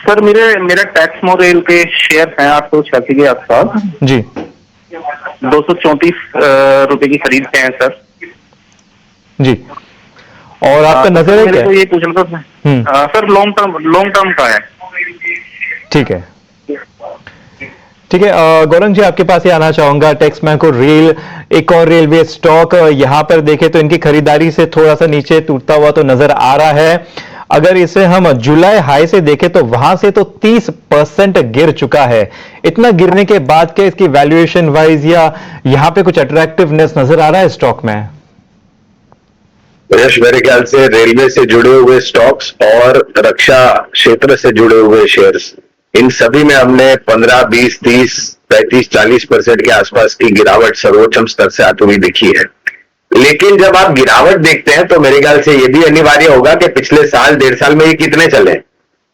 Sir मेरा टैक्समो rail के share हैं 886 के आसपास जी। 234 रुपए की खरीद के हैं सर जी। और आपका नजर है मेरे क्या? को ये पूछना था सर, लॉन्ग टर्म का है। ठीक है, ठीक है। गौरंग जी, आपके पास ही आना चाहूंगा। टेक्समैको रेल, एक और रेलवे स्टॉक, यहां पर देखें तो इनकी खरीदारी से थोड़ा सा नीचे टूटता हुआ तो नजर आ रहा है। अगर इसे हम जुलाई हाई से देखें तो वहां से तो 30% गिर चुका है। इतना गिरने के बाद क्या इसकी वैल्यूएशन वाइज या यहां पे कुछ अट्रैक्टिवनेस नजर आ रहा है स्टॉक में? यश, मेरे ख्याल से रेलवे से जुड़े हुए स्टॉक्स और रक्षा क्षेत्र से जुड़े हुए शेयर्स, इन सभी में हमने 15, 20, 30, 35, 40% के आसपास की गिरावट सर्वोच्चम स्तर से आती हुई दिखी है। लेकिन जब आप गिरावट देखते हैं तो मेरे ख्याल से यह भी अनिवार्य होगा कि पिछले साल 1.5 साल में ये कितने चले।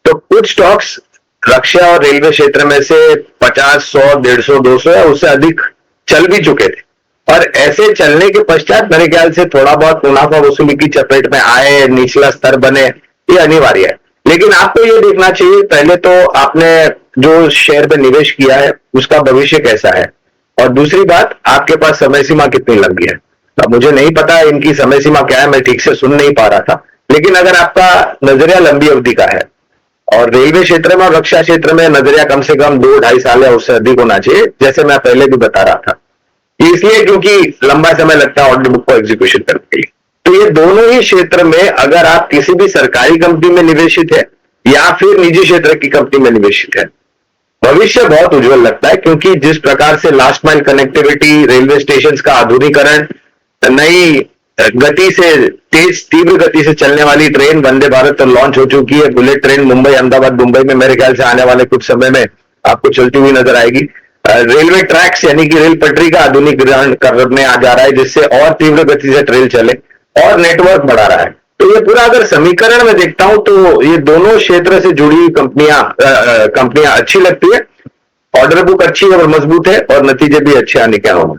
तो कुछ स्टॉक्स रक्षा और रेलवे क्षेत्र में से 50, 100, 150, 200 या उससे अधिक चल भी चुके थे, और ऐसे चलने के पश्चात मेरे ख्याल से थोड़ा बहुत मुनाफा वसूली की चपेट में आए, निचला स्तर बने, ये अनिवार्य है। लेकिन आपको ये देखना चाहिए पहले तो आपने जो शेयर पे निवेश किया है उसका भविष्य कैसा है, और दूसरी बात, आपके पास समय सीमा कितनी लंबी है। अब मुझे नहीं पता इनकी समय सीमा क्या है, मैं ठीक से सुन नहीं पा रहा था, लेकिन अगर आपका नजरिया लंबी अवधि का है और रेलवे क्षेत्र में और रक्षा क्षेत्र में नजरिया कम से कम 2-2.5 साल या उससे अधिक होना चाहिए, जैसे मैं पहले भी बता रहा था, इसलिए क्योंकि लंबा समय लगता है ऑर्डर बुक को एग्जीक्यूशन करने के लिए। तो ये दोनों ही क्षेत्र में अगर आप किसी भी सरकारी कंपनी में निवेशित है या फिर निजी क्षेत्र की कंपनी में निवेशित है, भविष्य बहुत उज्जवल लगता है। क्योंकि जिस प्रकार से last mile connectivity, railway station का आधुनिकरण, नई गति से, तेज तीव्र गति से चलने वाली ट्रेन वंदे भारत तो लॉन्च हो चुकी है। बुलेट ट्रेन मुंबई, अहमदाबाद, मुंबई में मेरे ख्याल से आने वाले कुछ समय में आपको चलती हुई नजर आएगी। रेलवे ट्रैक्स यानी कि रेल पटरी का आधुनिकीकरण करने आ जा रहा है, जिससे और तीव्र गति से ट्रेन चले, और नेटवर्क बढ़ा रहा है। तो ये पूरा अगर समीकरण में देखता हूं तो ये दोनों क्षेत्र से जुड़ी हुई कंपनियां अच्छी लगती है। ऑर्डर बुक अच्छी और मजबूत है और नतीजे भी अच्छे आने के होंगे।